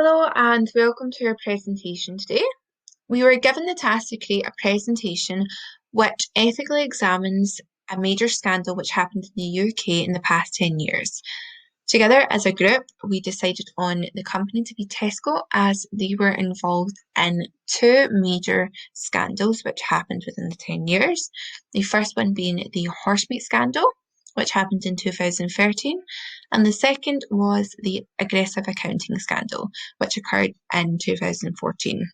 Hello and welcome to our presentation today. We were given the task to create a presentation which ethically examines a major scandal which happened in the UK in the past 10 years. Together as a group, we decided on the company to be Tesco as they were involved in two major scandals which happened within the 10 years. The first one being the horse meat scandal, which happened in 2013, and the second was the aggressive accounting scandal, which occurred in 2014.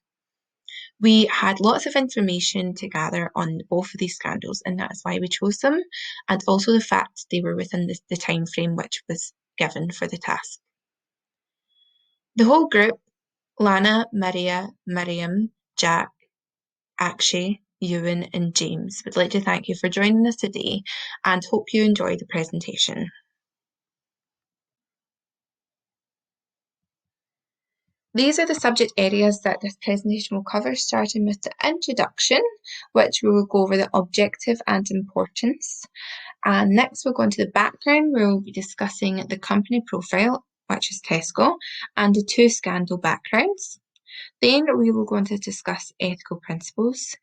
We had lots of information to gather on both of these scandals, and that's why we chose them, and also the fact they were within the time frame which was given for the task. The whole group, Lana, Marya, Maryam, Jack, Akshay, Euan and James, would like to thank you for joining us today and hope you enjoy the presentation. These are the subject areas that this presentation will cover, starting with the introduction, which we will go over the objective and importance. And next we'll go into the background, where we'll be discussing the company profile, which is Tesco, and the two scandal backgrounds. Then we will go on to discuss ethical principles.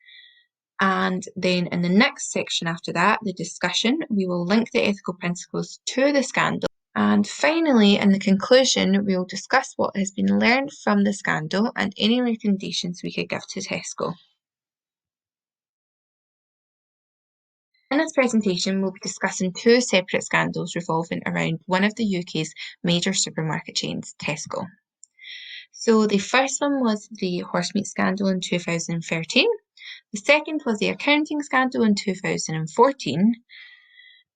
And then in the next section after that, the discussion, we will link the ethical principles to the scandal. And finally, in the conclusion, we will discuss what has been learned from the scandal and any recommendations we could give to Tesco. In this presentation, we'll be discussing two separate scandals revolving around one of the UK's major supermarket chains, Tesco. So the first one was the horse meat scandal in 2013. The second was the accounting scandal in 2014.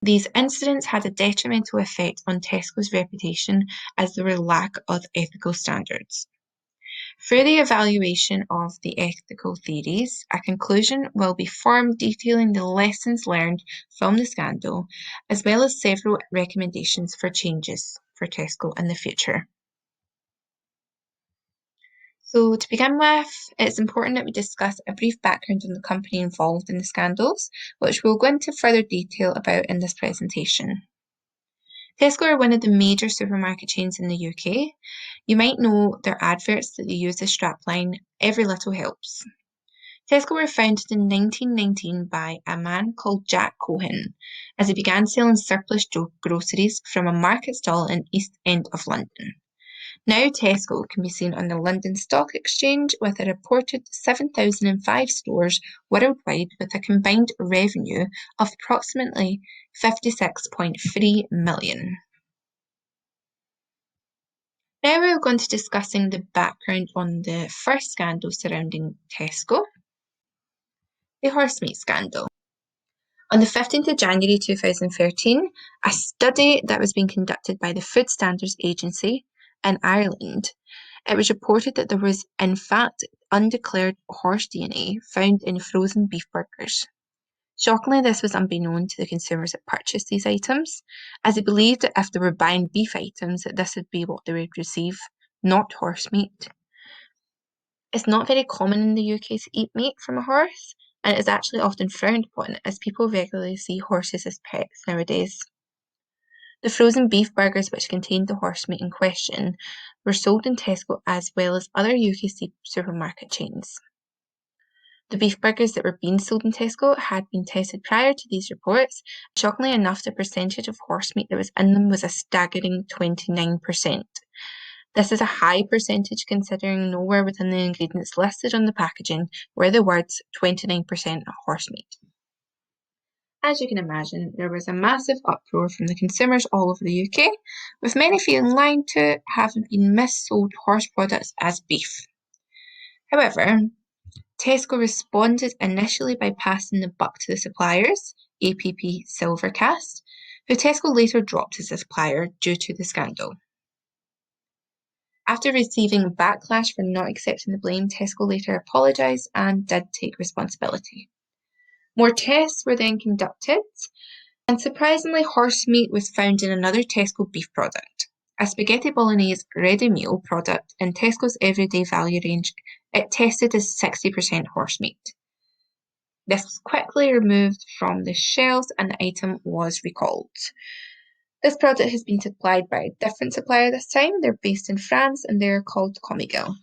These incidents had a detrimental effect on Tesco's reputation as there were lack of ethical standards. Through the evaluation of the ethical theories, a conclusion will be formed detailing the lessons learned from the scandal, as well as several recommendations for changes for Tesco in the future. So to begin with, it's important that we discuss a brief background on the company involved in the scandals, which we'll go into further detail about in this presentation. Tesco are one of the major supermarket chains in the UK. You might know their adverts that they use the strapline, "Every little helps." Tesco were founded in 1919 by a man called Jack Cohen, as he began selling surplus groceries from a market stall in East End of London. Now Tesco can be seen on the London Stock Exchange with a reported 7,005 stores worldwide with a combined revenue of approximately 56.3 million. Now we're going to discussing the background on the first scandal surrounding Tesco, the horse meat scandal. On the 15th of January 2013, a study that was being conducted by the Food Standards Agency in Ireland, it was reported that there was in fact undeclared horse DNA found in frozen beef burgers. Shockingly, this was unbeknown to the consumers that purchased these items, as they believed that if they were buying beef items, that this would be what they would receive, not horse meat. It's not very common in the UK to eat meat from a horse, and it is actually often frowned upon, as people regularly see horses as pets nowadays. The frozen beef burgers which contained the horse meat in question were sold in Tesco as well as other UK supermarket chains. The beef burgers that were being sold in Tesco had been tested prior to these reports. Shockingly enough, the percentage of horse meat that was in them was a staggering 29%. This is a high percentage considering nowhere within the ingredients listed on the packaging were the words 29% horse meat. As you can imagine, there was a massive uproar from the consumers all over the UK, with many feeling lied to, having been missold horse products as beef. However, Tesco responded initially by passing the buck to the suppliers, APP Silvercast, who Tesco later dropped as a supplier due to the scandal. After receiving backlash for not accepting the blame, Tesco later apologised and did take responsibility. More tests were then conducted, and surprisingly, horse meat was found in another Tesco beef product, a spaghetti bolognese ready meal product in Tesco's everyday value range. It tested as 60% horse meat. This was quickly removed from the shelves and the item was recalled. This product has been supplied by a different supplier this time. They're based in France and they're called Comigel.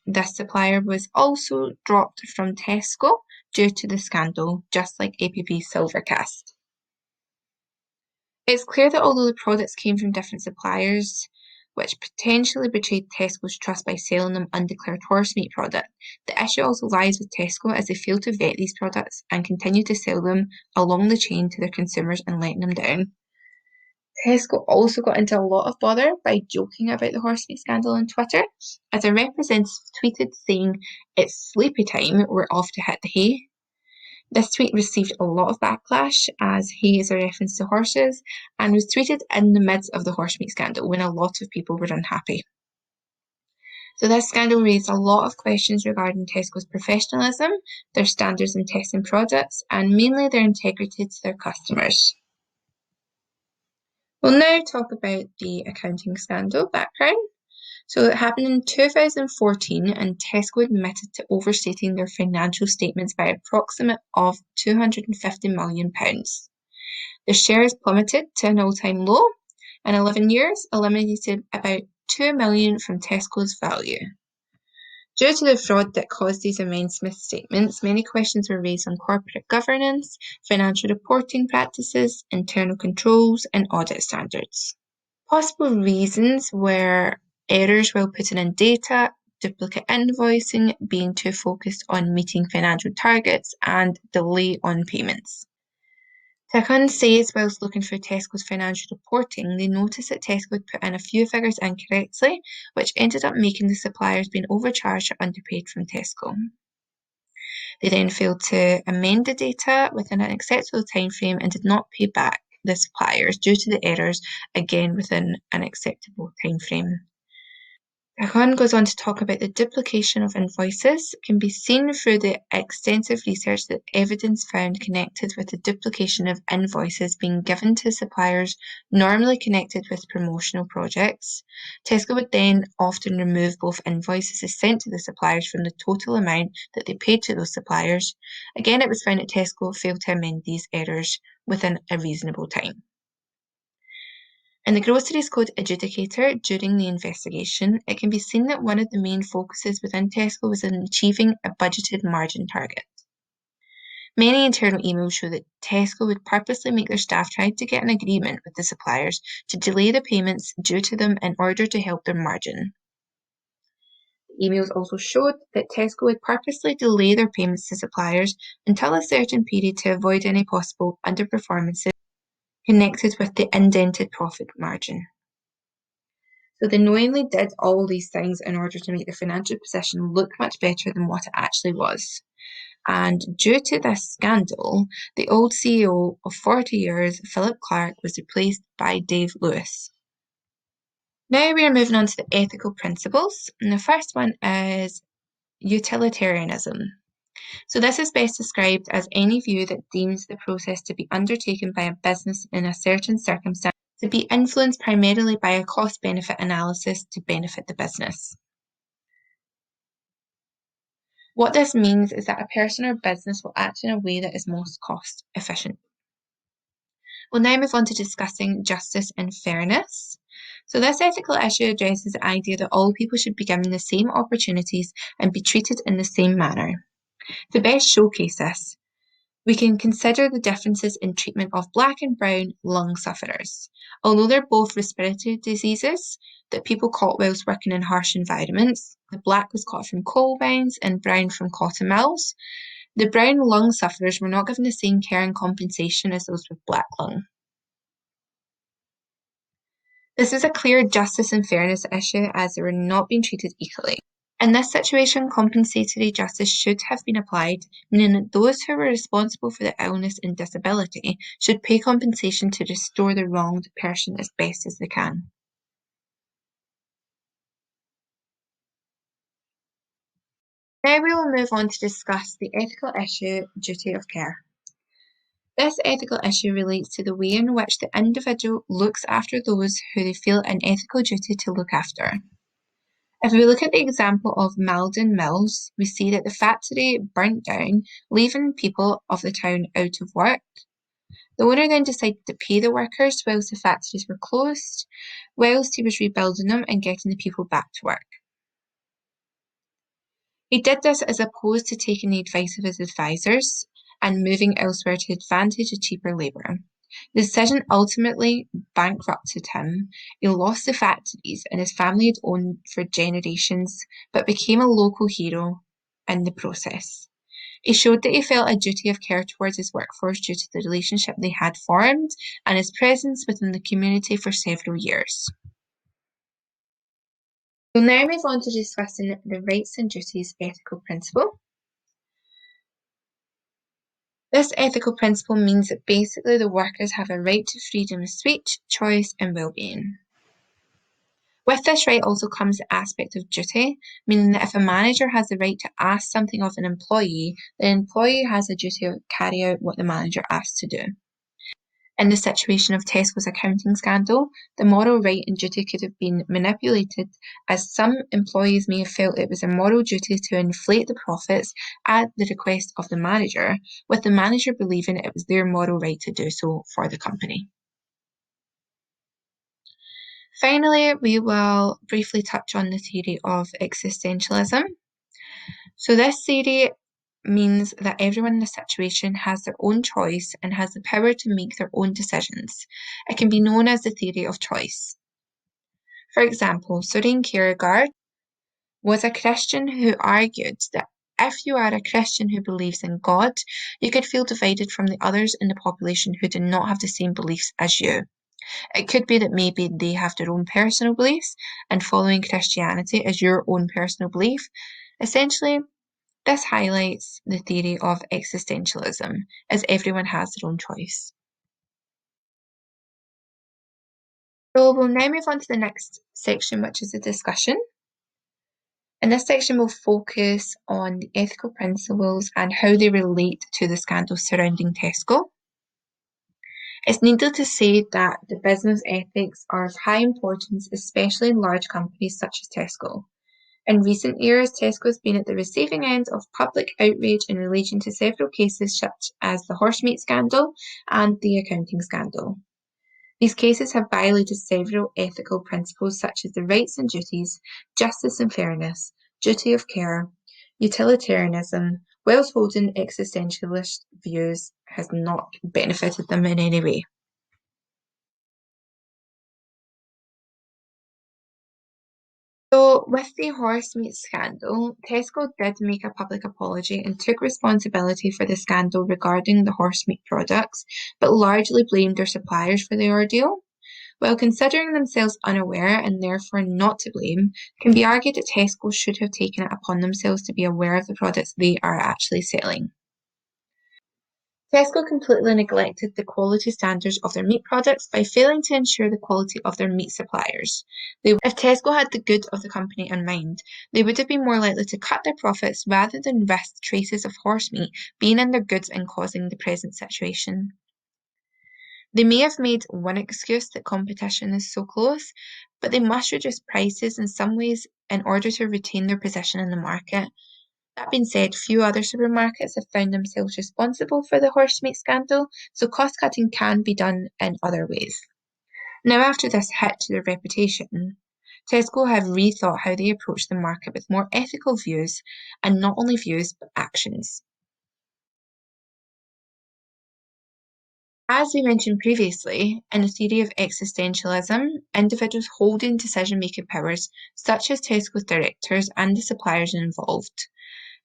This supplier was also dropped from Tesco due to the scandal, just like APP Silvercast. It's clear that although the products came from different suppliers, which potentially betrayed Tesco's trust by selling them undeclared horse meat product, the issue also lies with Tesco as they failed to vet these products and continue to sell them along the chain to their consumers and letting them down. Tesco also got into a lot of bother by joking about the horse meat scandal on Twitter, as a representative tweeted saying, "It's sleepy time, we're off to hit the hay." This tweet received a lot of backlash, as hay is a reference to horses, and was tweeted in the midst of the horse meat scandal when a lot of people were unhappy. So this scandal raised a lot of questions regarding Tesco's professionalism, their standards in testing products, and mainly their integrity to their customers. We'll now talk about the accounting scandal background. So it happened in 2014 and Tesco admitted to overstating their financial statements by approximate of £250 million. The shares plummeted to an all-time low. In 11 years, eliminated about £2 million from Tesco's value. Due to the fraud that caused these immense misstatements, many questions were raised on corporate governance, financial reporting practices, internal controls, and audit standards. Possible reasons were errors while putting in data, duplicate invoicing, being too focused on meeting financial targets, and delay on payments. Takun says whilst looking for Tesco's financial reporting, they noticed that Tesco had put in a few figures incorrectly, which ended up making the suppliers being overcharged or underpaid from Tesco. They then failed to amend the data within an acceptable timeframe and did not pay back the suppliers due to the errors, again within an acceptable timeframe. Takun goes on to talk about the duplication of invoices can be seen through the extensive research that evidence found connected with the duplication of invoices being given to suppliers normally connected with promotional projects. Tesco would then often remove both invoices sent to the suppliers from the total amount that they paid to those suppliers. Again, it was found that Tesco failed to amend these errors within a reasonable time. In the Groceries Code Adjudicator, during the investigation, it can be seen that one of the main focuses within Tesco was in achieving a budgeted margin target. Many internal emails show that Tesco would purposely make their staff try to get an agreement with the suppliers to delay the payments due to them in order to help their margin. The emails also showed that Tesco would purposely delay their payments to suppliers until a certain period to avoid any possible underperformances connected with the indented profit margin. So they knowingly did all these things in order to make their financial position look much better than what it actually was. And due to this scandal, the old CEO of 40 years, Philip Clark, was replaced by Dave Lewis. Now we are moving on to the ethical principles. And the first one is utilitarianism. So this is best described as any view that deems the process to be undertaken by a business in a certain circumstance to be influenced primarily by a cost-benefit analysis to benefit the business. What this means is that a person or business will act in a way that is most cost efficient. We'll now move on to discussing justice and fairness. So this ethical issue addresses the idea that all people should be given the same opportunities and be treated in the same manner. To best showcase this, we can consider the differences in treatment of black and brown lung sufferers. Although they're both respiratory diseases that people caught whilst working in harsh environments, the black was caught from coal mines and brown from cotton mills, the brown lung sufferers were not given the same care and compensation as those with black lung. This is a clear justice and fairness issue as they were not being treated equally. In this situation, compensatory justice should have been applied, meaning that those who were responsible for the illness and disability should pay compensation to restore the wronged person as best as they can. Now we will move on to discuss the ethical issue, duty of care. This ethical issue relates to the way in which the individual looks after those who they feel an ethical duty to look after. If we look at the example of Malden Mills, we see that the factory burnt down, leaving people of the town out of work. The owner then decided to pay the workers whilst the factories were closed, whilst he was rebuilding them and getting the people back to work. He did this as opposed to taking the advice of his advisors and moving elsewhere to advantage of cheaper labour. The decision ultimately bankrupted him. He lost the factories and his family had owned for generations, but became a local hero in the process. He showed that he felt a duty of care towards his workforce due to the relationship they had formed and his presence within the community for several years. We'll now move on to discussing the rights and duties ethical principle. This ethical principle means that basically the workers have a right to freedom of speech, choice, and well-being. With this right also comes the aspect of duty, meaning that if a manager has the right to ask something of an employee, the employee has a duty to carry out what the manager asks to do. In the situation of Tesco's accounting scandal, the moral right and duty could have been manipulated, as some employees may have felt it was a moral duty to inflate the profits at the request of the manager, with the manager believing it was their moral right to do so for the company. Finally, we will briefly touch on the theory of existentialism. So this theory means that everyone in the situation has their own choice and has the power to make their own decisions. It can be known as the theory of choice. For example, Søren Kierkegaard was a Christian who argued that if you are a Christian who believes in God, you could feel divided from the others in the population who do not have the same beliefs as you. It could be that maybe they have their own personal beliefs and following Christianity is your own personal belief. Essentially, this highlights the theory of existentialism, as everyone has their own choice. So we'll now move on to the next section, which is the discussion. In this section, we'll focus on the ethical principles and how they relate to the scandal surrounding Tesco. It's needless to say that the business ethics are of high importance, especially in large companies such as Tesco. In recent years, Tesco has been at the receiving end of public outrage in relation to several cases such as the horse meat scandal and the accounting scandal. These cases have violated several ethical principles such as the rights and duties, justice and fairness, duty of care, utilitarianism, whilst holding existentialist views has not benefited them in any way. So, with the horse meat scandal, Tesco did make a public apology and took responsibility for the scandal regarding the horse meat products, but largely blamed their suppliers for the ordeal. While considering themselves unaware and therefore not to blame, it can be argued that Tesco should have taken it upon themselves to be aware of the products they are actually selling. Tesco completely neglected the quality standards of their meat products by failing to ensure the quality of their meat suppliers. If Tesco had the good of the company in mind, they would have been more likely to cut their profits rather than risk traces of horse meat being in their goods and causing the present situation. They may have made one excuse that competition is so close, but they must reduce prices in some ways in order to retain their position in the market. That being said, few other supermarkets have found themselves responsible for the horse meat scandal, so cost cutting can be done in other ways. Now, after this hit to their reputation, Tesco have rethought how they approach the market with more ethical views, and not only views, but actions. As we mentioned previously, in the theory of existentialism, individuals holding decision-making powers, such as Tesco's directors and the suppliers involved,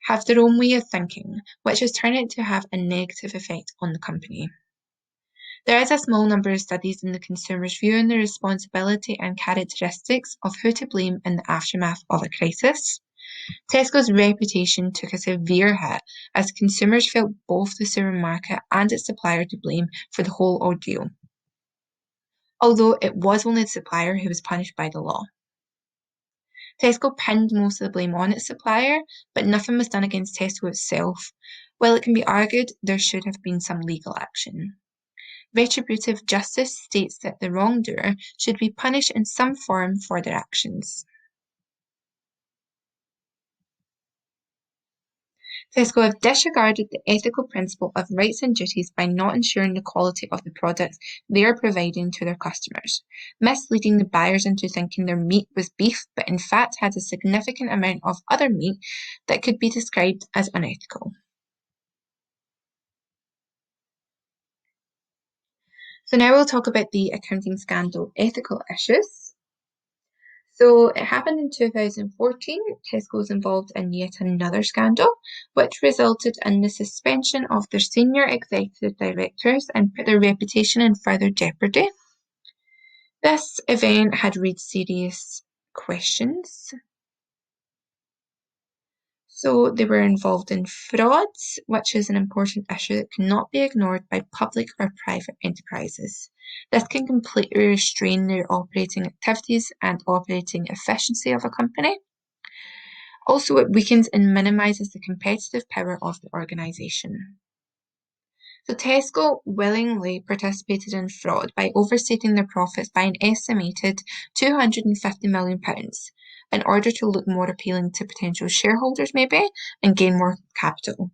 have their own way of thinking, which has turned out to have a negative effect on the company. There is a small number of studies in the consumer's view on the responsibility and characteristics of who to blame in the aftermath of a crisis. Tesco's reputation took a severe hit as consumers felt both the supermarket and its supplier to blame for the whole ordeal, although it was only the supplier who was punished by the law. Tesco pinned most of the blame on its supplier, but nothing was done against Tesco itself. While it can be argued there should have been some legal action. Retributive justice states that the wrongdoer should be punished in some form for their actions. Tesco have disregarded the ethical principle of rights and duties by not ensuring the quality of the products they are providing to their customers, misleading the buyers into thinking their meat was beef, but in fact had a significant amount of other meat that could be described as unethical. So now we'll talk about the accounting scandal ethical issues. So it happened in 2014. Tesco was involved in yet another scandal, which resulted in the suspension of their senior executive directors and put their reputation in further jeopardy. This event had raised serious questions. So they were involved in fraud, which is an important issue that cannot be ignored by public or private enterprises. This can completely restrain their operating activities and operating efficiency of a company. Also, it weakens and minimises the competitive power of the organisation. So Tesco willingly participated in fraud by overstating their profits by an estimated £250 million in order to look more appealing to potential shareholders maybe and gain more capital.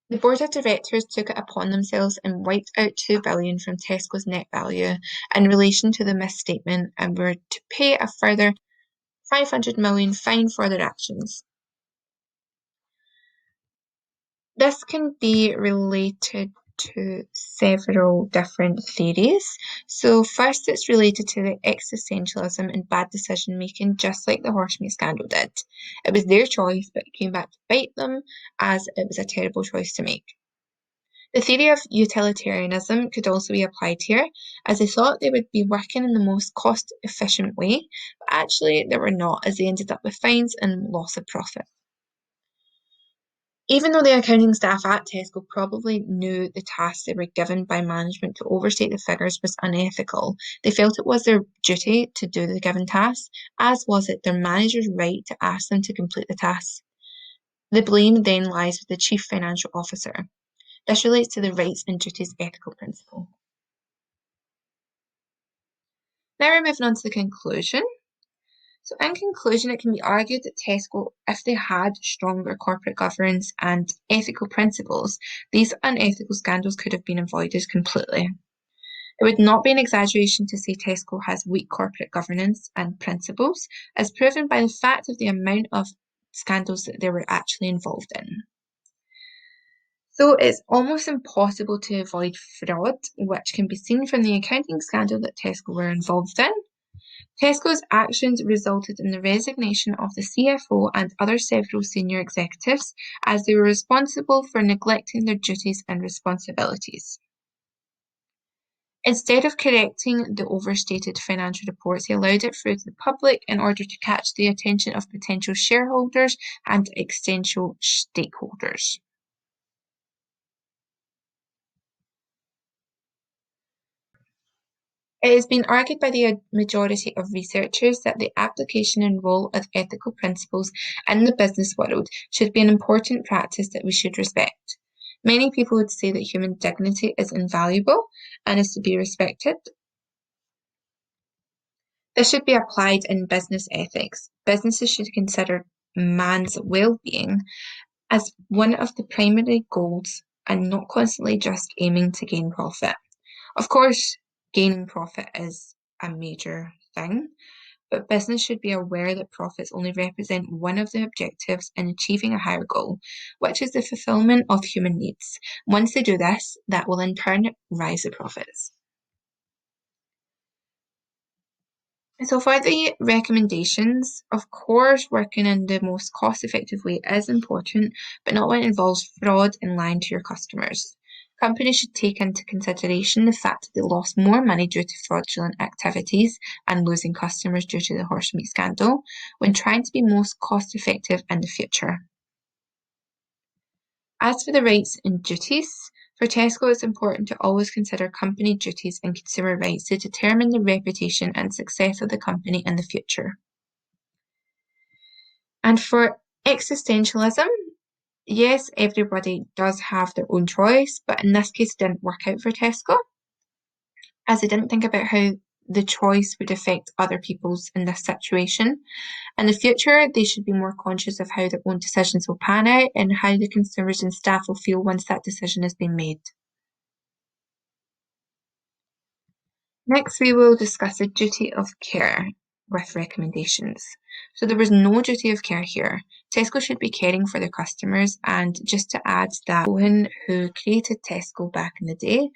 The board of directors took it upon themselves and wiped out £2 billion from Tesco's net value in relation to the misstatement and were to pay a further £500 million fine for their actions. This can be related to several different theories. So first, it's related to the existentialism and bad decision making, just like the horse meat scandal did. It was their choice, but it came back to bite them as it was a terrible choice to make. The theory of utilitarianism could also be applied here, as they thought they would be working in the most cost-efficient way, but actually they were not, as they ended up with fines and loss of profit. Even though the accounting staff at Tesco probably knew the task they were given by management to overstate the figures was unethical, they felt it was their duty to do the given task, as was it their manager's right to ask them to complete the task. The blame then lies with the Chief Financial Officer. This relates to the rights and duties ethical principle. Now we're moving on to the conclusion. So in conclusion, it can be argued that Tesco, if they had stronger corporate governance and ethical principles, these unethical scandals could have been avoided completely. It would not be an exaggeration to say Tesco has weak corporate governance and principles, as proven by the fact of the amount of scandals that they were actually involved in. So it's almost impossible to avoid fraud, which can be seen from the accounting scandal that Tesco were involved in. Tesco's actions resulted in the resignation of the CFO and other several senior executives, as they were responsible for neglecting their duties and responsibilities. Instead of correcting the overstated financial reports, he allowed it through to the public in order to catch the attention of potential shareholders and extension stakeholders. It has been argued by the majority of researchers that the application and role of ethical principles in the business world should be an important practice that we should respect. Many people would say that human dignity is invaluable and is to be respected. This should be applied in business ethics. Businesses should consider man's well-being as one of the primary goals and not constantly just aiming to gain profit. Of course, gaining profit is a major thing, but business should be aware that profits only represent one of the objectives in achieving a higher goal, which is the fulfillment of human needs. Once they do this, that will in turn rise the profits. So for the recommendations, of course, working in the most cost-effective way is important, but not when it involves fraud and lying to your customers. Companies should take into consideration the fact that they lost more money due to fraudulent activities and losing customers due to the horse meat scandal when trying to be most cost-effective in the future. As for the rights and duties, for Tesco it's important to always consider company duties and consumer rights to determine the reputation and success of the company in the future. And for existentialism, yes, everybody does have their own choice, but in this case it didn't work out for Tesco, as they didn't think about how the choice would affect other people's in this situation. In the future, they should be more conscious of how their own decisions will pan out and how the consumers and staff will feel once that decision has been made. Next, we will discuss a duty of care with recommendations. So there was no duty of care here. Tesco should be caring for their customers, and just to add that Euan, who created Tesco back in the day,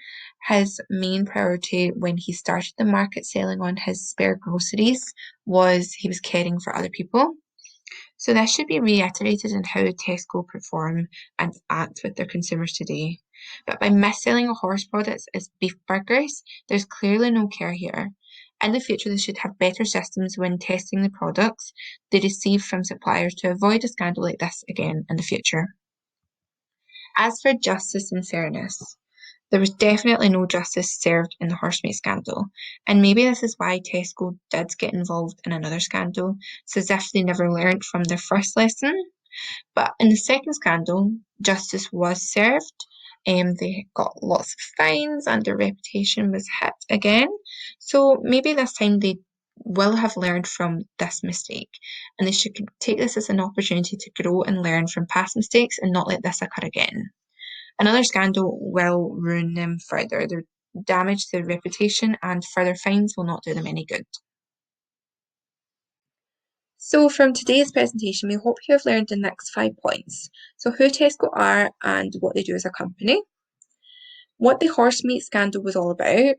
his main priority when he started the market selling on his spare groceries was he was caring for other people. So this should be reiterated in how Tesco perform and act with their consumers today. But by mis-selling a horse products as beef burgers, there's clearly no care here. In the future, they should have better systems when testing the products they receive from suppliers to avoid a scandal like this again in the future. As for justice and fairness, there was definitely no justice served in the horsemeat scandal, and maybe this is why Tesco did get involved in another scandal. It's as if they never learned from their first lesson. But in the second scandal, justice was served. They got lots of fines and their reputation was hit again. So maybe this time they will have learned from this mistake, and they should take this as an opportunity to grow and learn from past mistakes and not let this occur again. Another scandal will ruin them further. They'll damage their reputation and further fines will not do them any good. So from today's presentation, we hope you have learned the next 5 points. So who Tesco are and what they do as a company, what the horsemeat scandal was all about,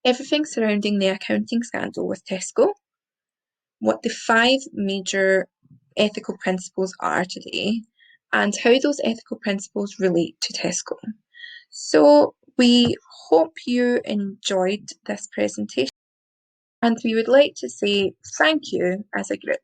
everything surrounding the accounting scandal with Tesco, what the 5 major ethical principles are today, and how those ethical principles relate to Tesco. So we hope you enjoyed this presentation, and we would like to say thank you as a group.